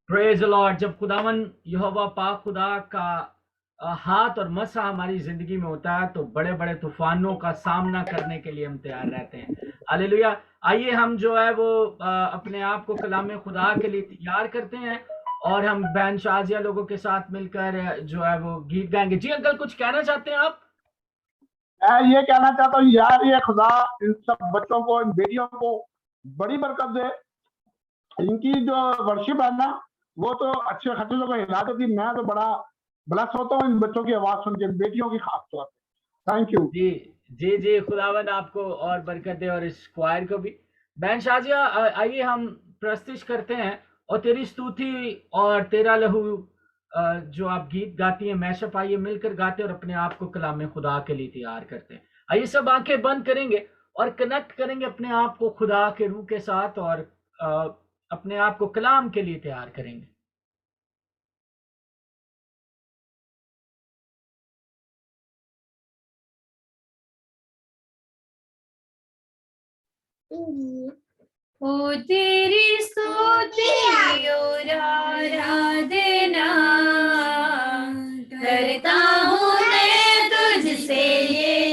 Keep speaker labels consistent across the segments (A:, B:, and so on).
A: Praise the Lord. जब खुदावन यहोवा पाक खुदा का हाथ और मसा हमारी जिंदगी में होता है तो बड़े बड़े तूफानों का सामना करने के लिए हम तैयार रहते हैं। हालेलुया। आइए हम जो है वो अपने आप को कलाम खुदा के लिए तैयार करते हैं और हम बैन शाजिया लोगों के साथ मिलकर जो है वो गीत गाएंगे। जी अंकल, कुछ कहना चाहते हैं आप?
B: मैं ये कहना चाहता हूँ यार, ये खुदा इन सब बच्चों को, इन बेटियों को बड़ी बरकत दे। इनकी जो वर्शिप है ना, वो तो अच्छे खासे लोगों को हिला देती। मैं तो बड़ा ब्लेस होता हूँ इन बच्चों की आवाज सुन के, बेटियों की खास तौर पे। Thank you.
A: जी जी जी, खुदावन आपको और बरकत दे और इस क्वायर को भी। बैन शाजिया, आइए हम प्रस्तुत करते हैं और तेरी स्तुति और तेरा लहू जो आप गीत गाती हैं मैशअप, आइए मिलकर गाते और अपने आप को कलाम खुदा के लिए तैयार करते हैं। आइए सब आंखें बंद करेंगे और कनेक्ट करेंगे अपने आप को खुदा के रूह के साथ और अपने आप को कलाम के लिए तैयार करेंगे।
C: ओ तेरी स्तुति और आराधना करता हूँ मैं तुझसे ये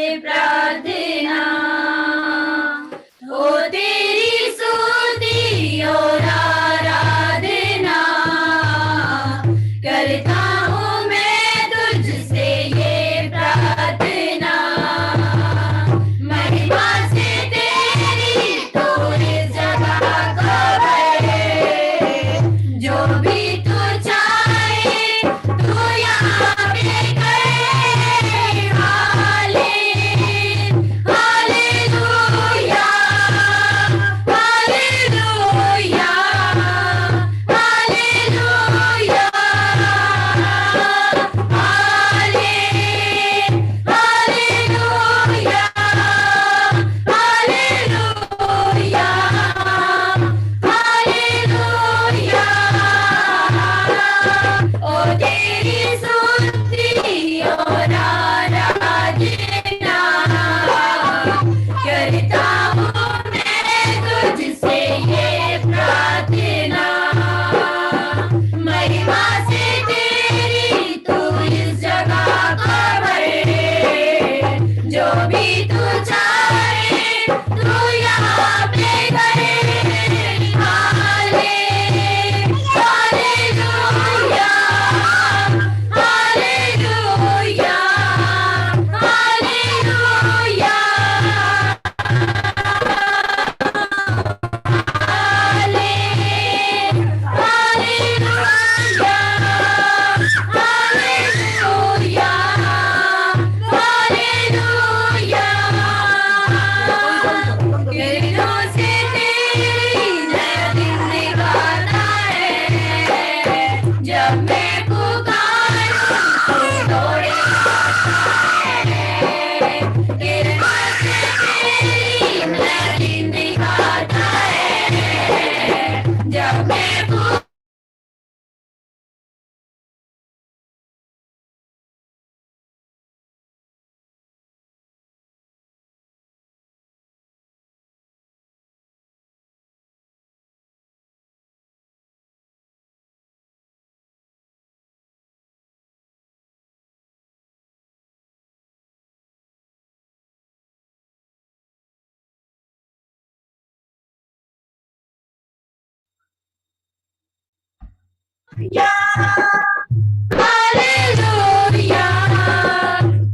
C: हालेलुया,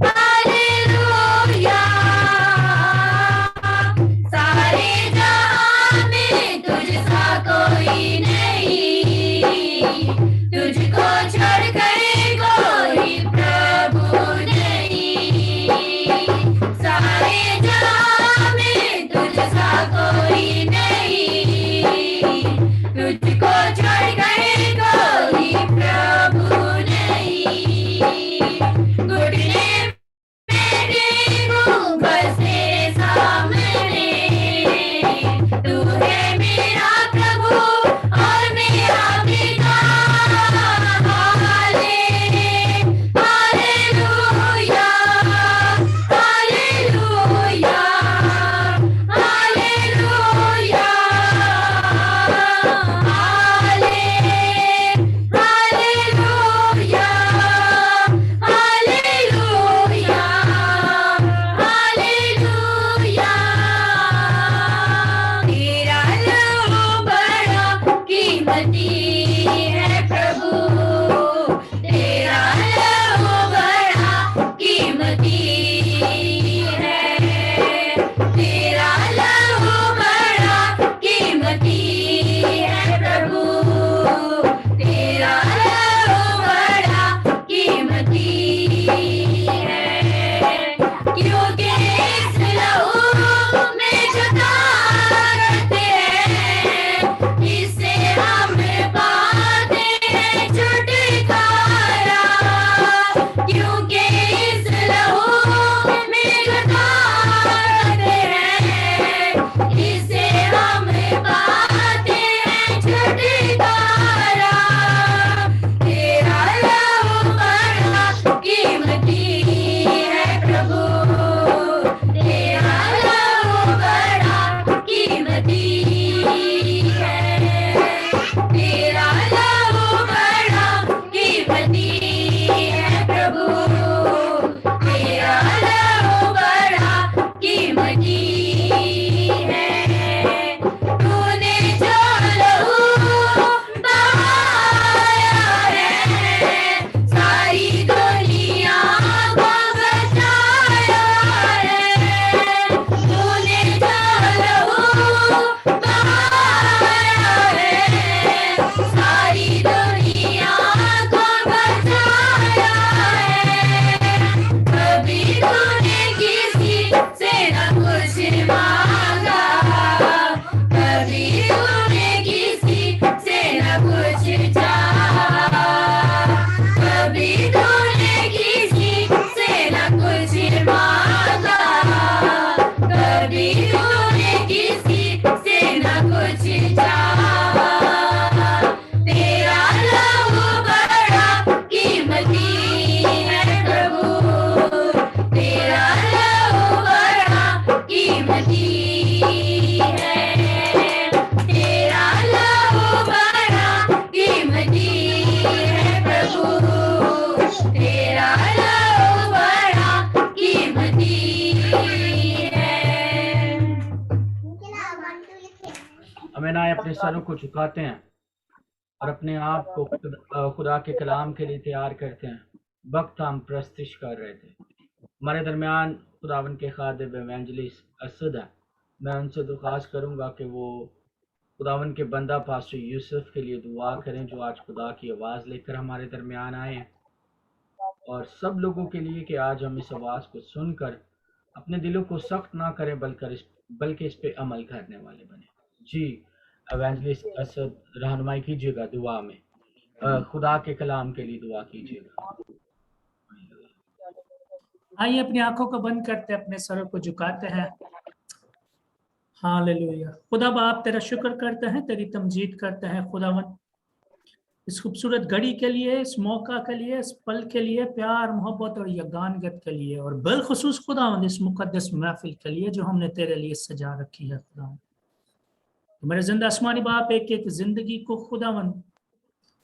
C: हालेलुया, सारे जहां में तुझसा कोई नहीं, तुझको छोड़कर कोई प्रभु नहीं, सारे जहां में तुझसा कोई नहीं, तुझको छोड़कर कोई प्रभु नहीं, घुटने में टेकूं बस तेरे सामने, तू है मेरा प्रभु और मेरा पिता। Hallelujah, hallelujah, hallelujah, hallelujah, hallelujah, hallelujah, तेरा लहू बड़ा कीमती है प्रभु, तेरा लहू बड़ा कीमती है, तेरा लहू बड़ा कीमती है प्रभु, तेरा लहू बड़ा कीमती है, क्योंकि इस लहू में जो तार रहते हैं, इससे हम पाते हैं छुटकारा, क्योंकि इस लहू में जो तार रहते हैं, इससे हम पाते हैं छुटकारा, तेरा लहू बड़ा कीमती है प्रभु, तेरा लहू बड़ा कीमती है, तेरा लहू बड़ा कीमती है प्रभु, तेरा लहू बड़ा कीमती है, तूने जो लहू बहाया है, सारी दुनिया को बचाया है, तूने जो लहू बहाया है, सारी दुनिया को बचाया है, कभी तूने किसी से न कुछ मांगा, कभी तूने किसी से न कुछ चाहा, कभी तूने किसी से न कुछ मांगा, कभी तूने किसी से न कुछ चाहा, तेरा लहू बड़ा कीमती है प्रभु, तेरा लहू बड़ा कीमती है, तेरा लहू बड़ा कीमती है प्रभु, तेरा लहू बड़ा कीमती है।
A: हमें ना अपने सरों को झुकाते हैं और अपने आप को खुदा के कलाम के लिए तैयार करते हैं। वक्त हम प्रस्तुत कर रहे थे, हमारे दरमियान खुदावन के खादिम एवेंजलिस्ट असद है। मैं उनसे दरख्वास्त करूंगा कि वो खुदावन के बंदा पास्टर यूसुफ के लिए दुआ करें, जो आज खुदा की आवाज़ लेकर हमारे दरमियान आए हैं, और सब लोगों के लिए कि आज हम इस आवाज़ को सुनकर अपने दिलों को सख्त ना करें, बल्कि इस पे अमल करने वाले बने। जी एवेंजलिस्ट असद, रहनुमाई कीजिएगा दुआ में, खुदा के कलाम के लिए दुआ कीजिएगा।
D: आइए अपनी आंखों को बंद करते हैं, अपने सरों को झुकाते हैं। हालेलुया। खुदा बाप तेरा शुक्र करते हैं, तेरी तमजीद करते हैं खुदावन, इस खूबसूरत घड़ी के लिए, इस मौका के लिए, इस पल के लिए, प्यार मोहब्बत और यगानगत के लिए, और बिलखुसूस खुदावन इस मुकद्दस महफिल के लिए जो हमने तेरे लिए सजा रखी है खुदावन। तो मेरे जिंदा आसमानी बाप एक एक जिंदगी को खुदावन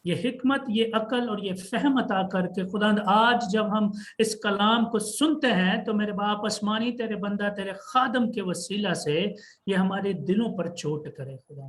D: ये हिकमत, ये अकल और ये फहम अता करके खुदा, आज जब हम इस कलाम को सुनते हैं तो मेरे बाप आसमानी तेरे बंदा तेरे खादम के वसीला से ये हमारे दिलों पर चोट करे खुदा।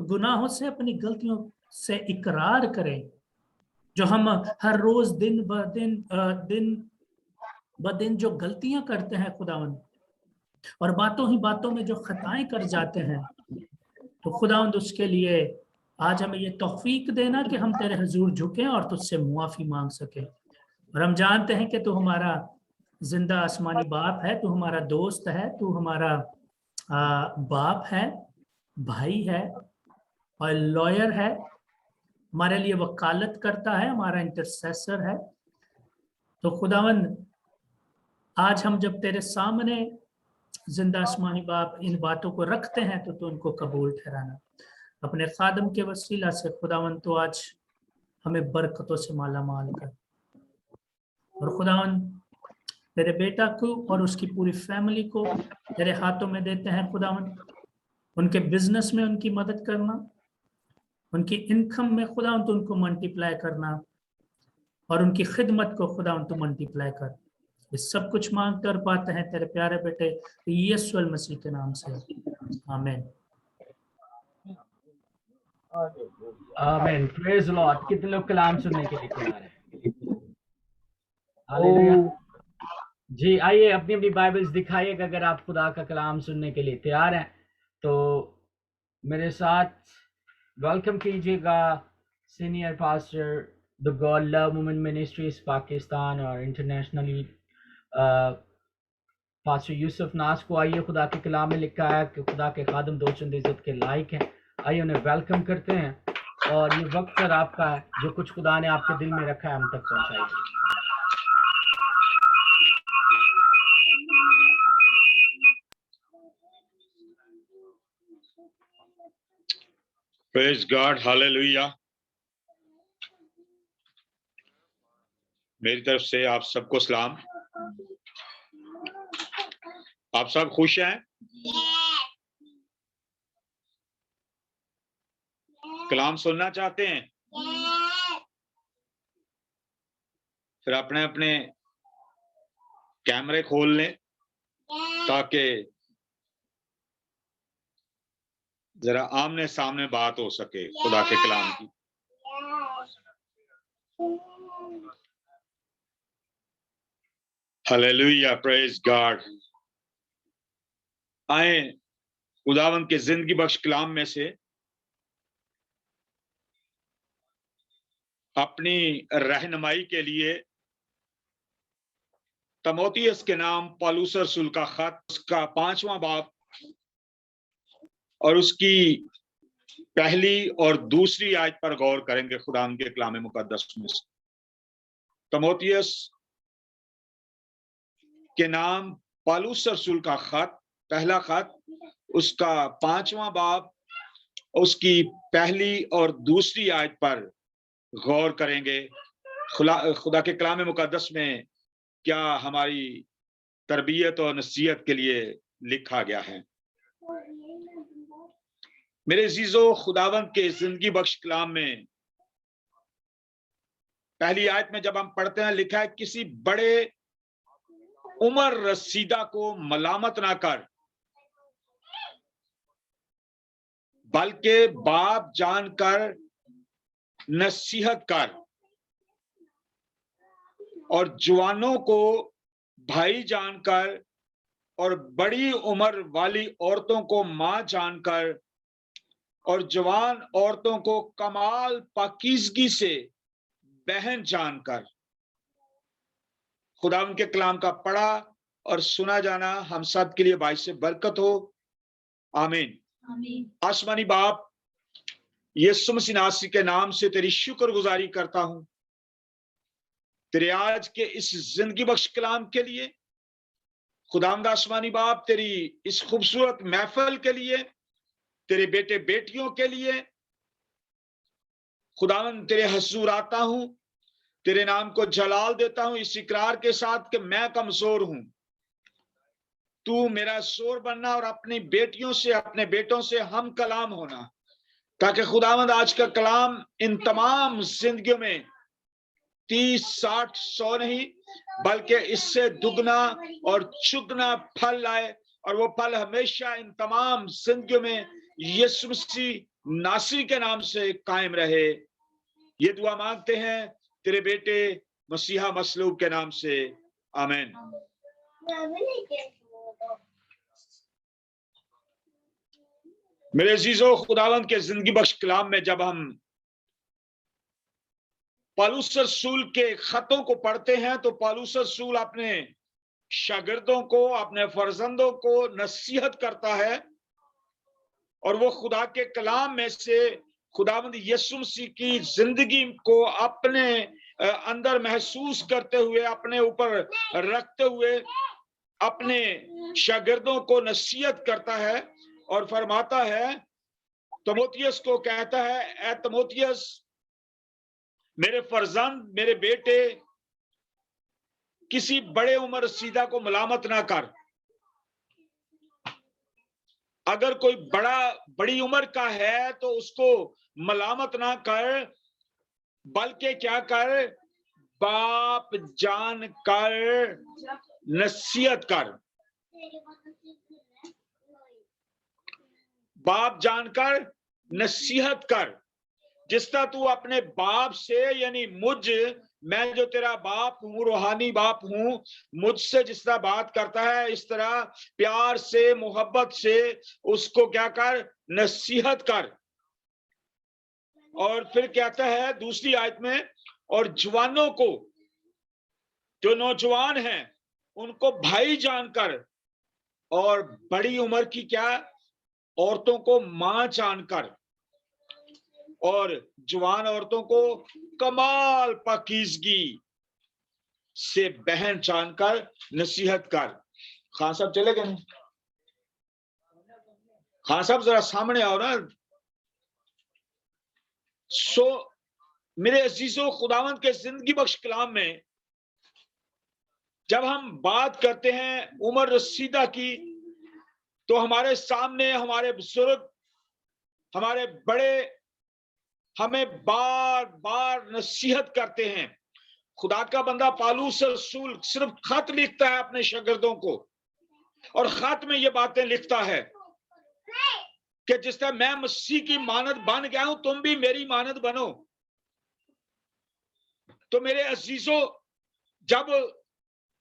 D: गुनाहों से, अपनी गलतियों से इकरार करें, जो हम हर रोज दिन ब दिन जो गलतियां करते हैं खुदावन, और बातों ही बातों में जो खताएं कर जाते हैं, तो खुदावंद उसके लिए आज हमें ये तौफीक देना कि हम तेरे हुजूर झुकें और तुझसे मुआफी मांग सकें। और हम जानते हैं कि तू हमारा जिंदा आसमानी बाप है, तू हमारा दोस्त है, तू हमारा बाप है, भाई है और लॉयर है, हमारे लिए वकालत करता है, हमारा इंटरसेसर है। तो खुदावंद आज हम जब तेरे सामने जिंदा आसमानी बाप इन बातों को रखते हैं, तो उनको कबूल ठहराना। अपने खादम के वसीला से खुदावंद तो आज हमें बरकतों से माला माल कर। और खुदावंद तेरे बेटा को और उसकी पूरी फैमिली को तेरे हाथों में देते हैं खुदावंद। उनके बिजनेस में उनकी मदद करना, उनकी इनकम में खुदावंद तो उनको मल्टीप्लाई करना, और उनकी खिदमत को खुदावंद तो मल्टीप्लाई कर। ये सब कुछ मांगते और पाते हैं तेरे प्यारे बेटे यीशु मसीह के नाम से, आमीन।
A: आमीन, प्रेज लॉर्ड। कितने लोग कलाम सुनने के लिए तैयार हैं? हालेलुया। जी, आइए अपनी अपनी बाइबल्स दिखाइएगा अगर आप खुदा का कलाम सुनने के लिए तैयार हैं। तो मेरे साथ वेलकम कीजिएगा senior pastor the God love movement ministries Pakistan और इंटरनेशनली पास्टर यूसुफ नास को। आइए, खुदा के कलाम में लिखा है कि खुदा के खादम दो चंद इज्जत के लायक हैं। आइए उन्हें वेलकम करते हैं और ये वक्त सर आपका है, जो कुछ खुदा ने आपके दिल में रखा है हम तक पहुंचाइए।
E: Praise God, hallelujah। मेरी तरफ से आप सबको सलाम। आप सब खुश हैं? कलाम सुनना चाहते हैं? फिर अपने अपने कैमरे खोल लें ताकि जरा आमने सामने बात हो सके खुदा के कलाम की। Hallelujah, praise God. आए खुदावंद के जिंदगी बख्श कलाम में से अपनी रहनुमाई के लिए तीमुथियुस के नाम पौलुस रसूल का खत, उसका 5वां बाब और उसकी पहली और दूसरी आयत पर गौर करेंगे खुदावंद के कलाम मुकद्दस में से। तीमुथियुस के नाम पौलुस रसूल का खत, पहला खत, उसका 5वां बाब, उसकी पहली और दूसरी आयत पर गौर करेंगे। खुदा के कलाम मुकद्दस में क्या हमारी तरबियत और नसीहत के लिए लिखा गया है। मेरे अजीजों, खुदावंद के जिंदगी बख्श कलाम में पहली आयत में जब हम पढ़ते हैं, लिखा है किसी बड़े उम्र रसीदा को मलामत ना कर, बल्कि बाप जानकर नसीहत कर, और जवानों को भाई जानकर और बड़ी उम्र वाली औरतों को मां जानकर और जवान औरतों को कमाल पाकीज़गी से बहन जानकर। खुदा उनके कलाम का पढ़ा और सुना जाना हम सब के लिए बाइस से बरकत हो, आमीन। आसमानी बाप, यीशु मसीह नासरी के नाम से तेरी शुक्रगुजारी करता हूं, तेरे आज के इस जिंदगी बख्श कलाम के लिए। खुदावंद आसमानी बाप, तेरी इस खूबसूरत महफिल के लिए, तेरे बेटे बेटियों के लिए खुदावंद तेरे हुजूर आता हूं, तेरे नाम को जलाल देता हूं इस इकरार के साथ कि मैं कमजोर हूं। तू मेरा शोर बनना और अपनी बेटियों से, अपने बेटों से हम कलाम होना, ताकि खुदावंद आज का कलाम इन तमाम जिंदगियों में 30, 60, 100 नहीं, बल्कि इससे दुगना और चुगना फल लाए, और वो फल हमेशा इन तमाम जिंदगियों में यीशु मसीह नासरी के नाम से कायम रहे। ये दुआ मांगते हैं तेरे बेटे मसीहा मसलूब के नाम से, आमीन। मेरे अजीजों, खुदावंद के जिंदगी बख्श कलाम में जब हम पौलुस रसूल के खतों को पढ़ते हैं तो पौलुस रसूल अपने शागिर्दों को, अपने फर्जंदों को नसीहत करता है और वो खुदा के कलाम में से खुदावंद यीशु मसीह की जिंदगी को अपने अंदर महसूस करते हुए, अपने ऊपर रखते हुए अपने शागिर्दों को नसीहत करता है और फरमाता है, तिमोथियस को कहता है, ए तिमोथियस मेरे फर्जंद, मेरे बेटे, किसी बड़े उम्र रसीदा को मलामत ना कर। अगर कोई बड़ी उम्र का है तो उसको मलामत ना कर, बल्कि क्या कर, बाप जान कर नसीहत कर। बाप जानकर नसीहत कर। जिस तरह तू अपने बाप से, यानी मैं जो तेरा बाप हूं, रूहानी बाप हूं, मुझसे जिस तरह बात करता है, इस तरह प्यार से, मोहब्बत से उसको क्या कर, नसीहत कर। और फिर कहता है दूसरी आयत में, और जवानों को, जो नौजवान हैं, उनको भाई जानकर, और बड़ी उम्र की क्या, औरतों को मां जानकर, और जवान औरतों को कमाल पाकीज़गी से बहन जानकर नसीहत कर। खान साहब चले गए? खान साहब जरा सामने आओ ना। मेरे अजीजों, खुदावंद के जिंदगी बख्श कलाम में जब हम बात करते हैं उम्र रसीदा की, तो हमारे सामने हमारे बुजुर्ग, हमारे बड़े हमें बार बार नसीहत करते हैं। खुदा का बंदा पौलुस रसूल सिर्फ खत लिखता है अपने शागिर्दों को, और खत में ये बातें लिखता है कि जिस तरह मैं मसीह की मानद बन गया हूं, तुम भी मेरी मानद बनो। तो मेरे अजीजों, जब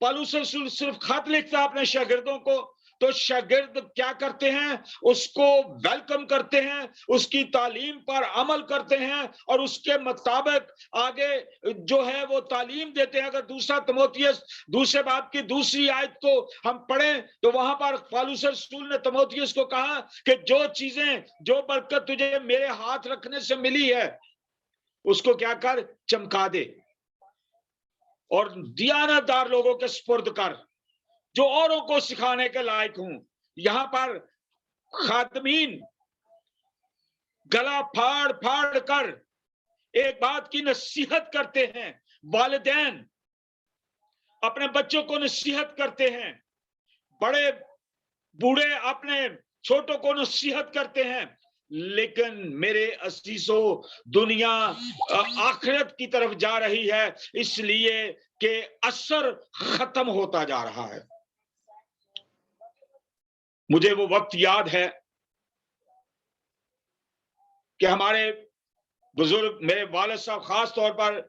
E: पौलुस रसूल सिर्फ खत लिखता है अपने शागिर्दों को, तो शागिर्द क्या करते हैं, उसको वेलकम करते हैं, उसकी तालीम पर अमल करते हैं और उसके मुताबिक आगे जो है वो तालीम देते हैं। अगर दूसरा तिमोथियस दूसरे बाब की दूसरी आयत को हम पढ़ें तो वहां पर पौलुस रसूल ने तिमोथियस को कहा कि जो चीजें, जो बरकत तुझे मेरे हाथ रखने से मिली है, उसको क्या कर, चमका दे और दियानतदार लोगों के सुपुर्द कर, जो औरों को सिखाने के लायक हूं। यहां पर खातमीन गला फाड़ फाड़ कर एक बात की नसीहत करते हैं, वालिदैन अपने बच्चों को नसीहत करते हैं, बड़े बूढ़े अपने छोटों को नसीहत करते हैं। लेकिन मेरे अजीजों, दुनिया आखिरत की तरफ जा रही है, इसलिए कि असर खत्म होता जा रहा है। मुझे वो वक्त याद है कि हमारे बुजुर्ग, मेरे वालिद साहब खास तौर पर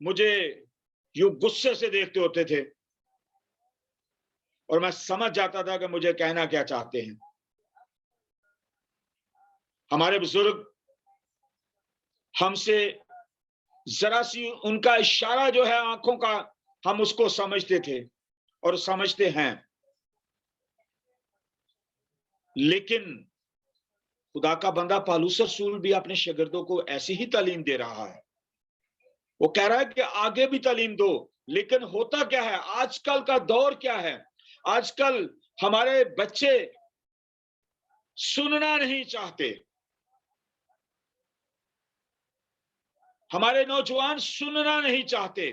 E: मुझे यूं गुस्से से देखते होते थे और मैं समझ जाता था कि मुझे कहना क्या चाहते हैं। हमारे बुजुर्ग हमसे जरा सी उनका इशारा जो है आंखों का, हम उसको समझते थे और समझते हैं। लेकिन खुदा का बंदा पौलुस रसूल भी अपने शागिर्दों को ऐसी ही तालीम दे रहा है। वो कह रहा है कि आगे भी तालीम दो। लेकिन होता क्या है, आजकल का दौर क्या है, आजकल हमारे बच्चे सुनना नहीं चाहते, हमारे नौजवान सुनना नहीं चाहते।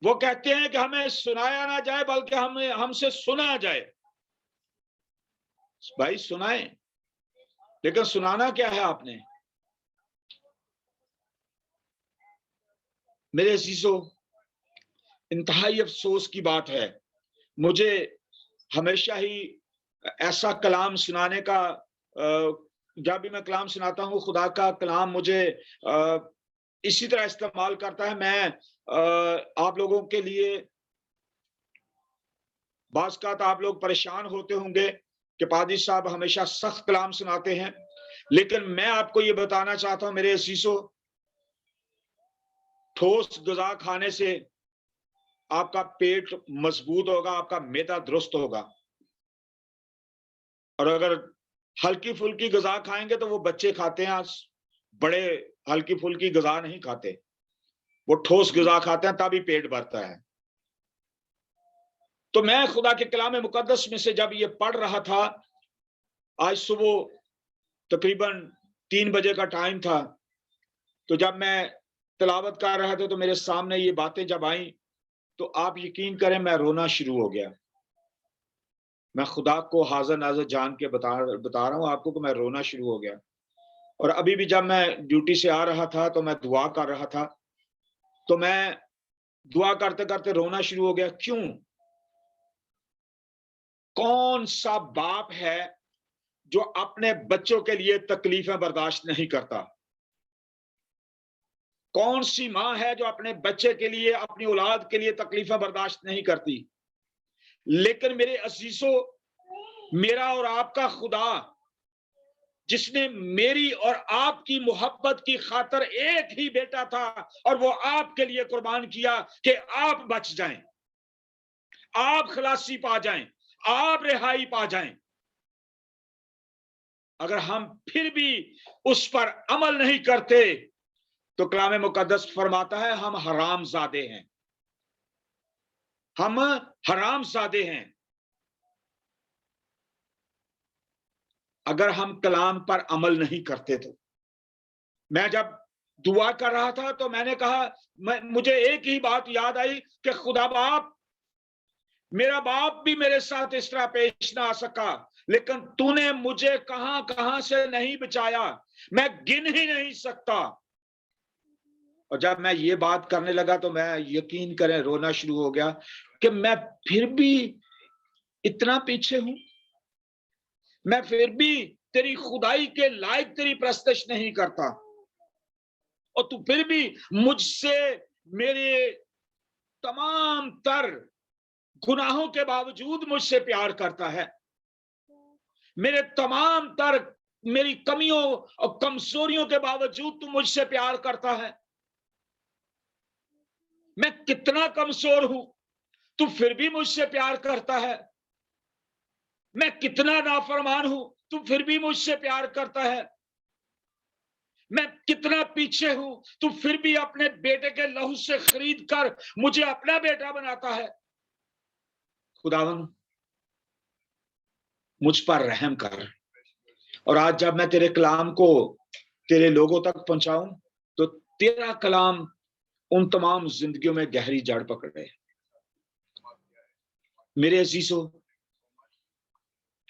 E: वो कहते हैं कि हमें सुनाया ना जाए बल्कि हमसे सुना जाए। भाई सुनाए, लेकिन सुनाना क्या है आपने? मेरे अजीजों, इंतहाई अफसोस की बात है, मुझे हमेशा ही ऐसा कलाम सुनाने का जब भी मैं कलाम सुनाता हूँ, खुदा का कलाम मुझे इसी तरह इस्तेमाल करता है। मैं आप लोगों के लिए, बाज़ का आप लोग परेशान होते होंगे कि पादी साहब हमेशा सख्त कलाम सुनाते हैं, लेकिन मैं आपको ये बताना चाहता हूँ मेरे अजीजों, ठोस ग़िज़ा खाने से आपका पेट मजबूत होगा, आपका मैदा दुरुस्त होगा। और अगर हल्की फुल्की ग़िज़ा खाएंगे तो वो बच्चे खाते हैं, बड़े हल्की फुल्की ग़िज़ा नहीं खाते, वो ठोस ग़िज़ा खाते हैं, तभी पेट भरता है। तो मैं खुदा के कलाम मुकद्दस में से जब ये पढ़ रहा था, आज सुबह तकरीबन 3 बजे का टाइम था, तो जब मैं तिलावत कर रहा था तो मेरे सामने ये बातें जब आई, तो आप यकीन करें मैं रोना शुरू हो गया। मैं खुदा को हाज़िर नाज़िर जान के बता रहा हूँ आपको कि मैं रोना शुरू हो गया। और अभी भी जब मैं ड्यूटी से आ रहा था तो मैं दुआ कर रहा था, तो मैं दुआ करते करते रोना शुरू हो गया। क्यों? कौन सा बाप है जो अपने बच्चों के लिए तकलीफें बर्दाश्त नहीं करता? कौन सी मां है जो अपने बच्चे के लिए, अपनी औलाद के लिए तकलीफें बर्दाश्त नहीं करती? लेकिन मेरे अजीजों, मेरा और आपका खुदा, जिसने मेरी और आपकी मोहब्बत की खातिर एक ही बेटा था और वो आपके लिए कुर्बान किया कि आप बच जाएं, आप खलासी पा जाएं, आप रिहाई पा जाएं। अगर हम फिर भी उस पर अमल नहीं करते तो कलाम मुकद्दस फरमाता है हम हरामजादे हैं, हम हरामजादे हैं। अगर हम कलाम पर अमल नहीं करते तो। मैं जब दुआ कर रहा था तो मैंने कहा, मुझे एक ही बात याद आई कि खुदा बाप, मेरा बाप भी मेरे साथ इस तरह पेश ना आ सका, लेकिन तूने मुझे कहां कहां से नहीं बचाया, मैं गिन ही नहीं सकता। और जब मैं ये बात करने लगा तो मैं, यकीन करें, रोना शुरू हो गया कि मैं फिर भी इतना पीछे हूं, मैं फिर भी तेरी खुदाई के लायक तेरी प्रस्तश नहीं करता, और तू फिर भी मुझसे मेरे तमाम तर गुनाहों के बावजूद मुझसे प्यार करता है। मेरे तमाम तर मेरी कमियों और कमजोरियों के बावजूद तू मुझसे प्यार करता है। मैं कितना कमजोर हूं, तू फिर भी मुझसे प्यार करता है। मैं कितना नाफरमान हूं, तू फिर भी मुझसे प्यार करता है। मैं कितना पीछे हूं, तू फिर भी अपने बेटे के लहू से खरीद कर मुझे अपना बेटा बनाता है। खुदावन, मुझ पर रहम कर। और आज जब मैं तेरे कलाम को तेरे लोगों तक पहुंचाऊं तो तेरा कलाम उन तमाम जिंदगियों में गहरी जड़ पकड़े। मेरे अजीजों,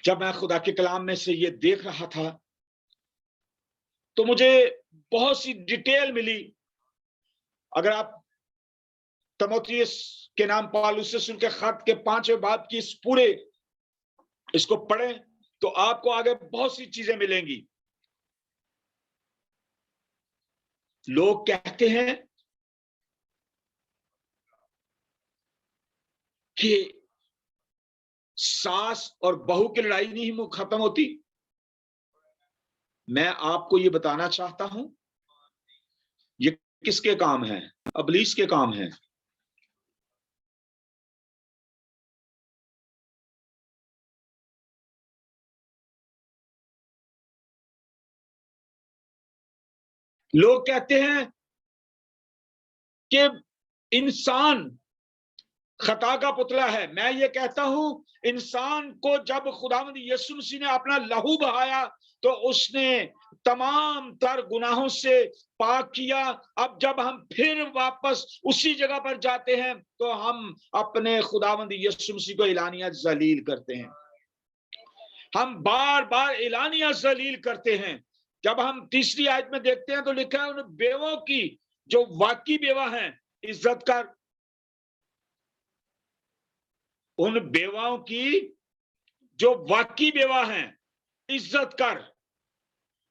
E: जब मैं खुदा के कलाम में से ये देख रहा था तो मुझे बहुत सी डिटेल मिली। अगर आप तीमुथियुस के नाम पौलुस रसूल के खत के 5वें बाब की इस पूरे इसको पढ़ें तो आपको आगे बहुत सी चीजें मिलेंगी। लोग कहते हैं कि सास और बहू की लड़ाई नहीं खत्म होती। मैं आपको ये बताना चाहता हूं, ये किसके काम है? इब्लीस के काम है। लोग कहते हैं कि इंसान खता का पुतला है। मैं ये कहता हूं, इंसान को जब खुदावंद यीशु मसीह ने अपना लहू बहाया तो उसने तमाम तर गुनाहों से पाक किया। अब जब हम फिर वापस उसी जगह पर जाते हैं तो हम अपने खुदावंद यीशु मसीह को एलानिया जलील करते हैं। हम बार बार एलानिया जलील करते हैं। जब हम तीसरी आयत में देखते हैं तो लिखा है, उन बेवों की जो वाकई बेवा हैं इज्जत कर। उन बेवाओं की जो वाकई बेवा हैं इज्जत कर।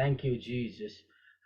A: Thank you, Jesus.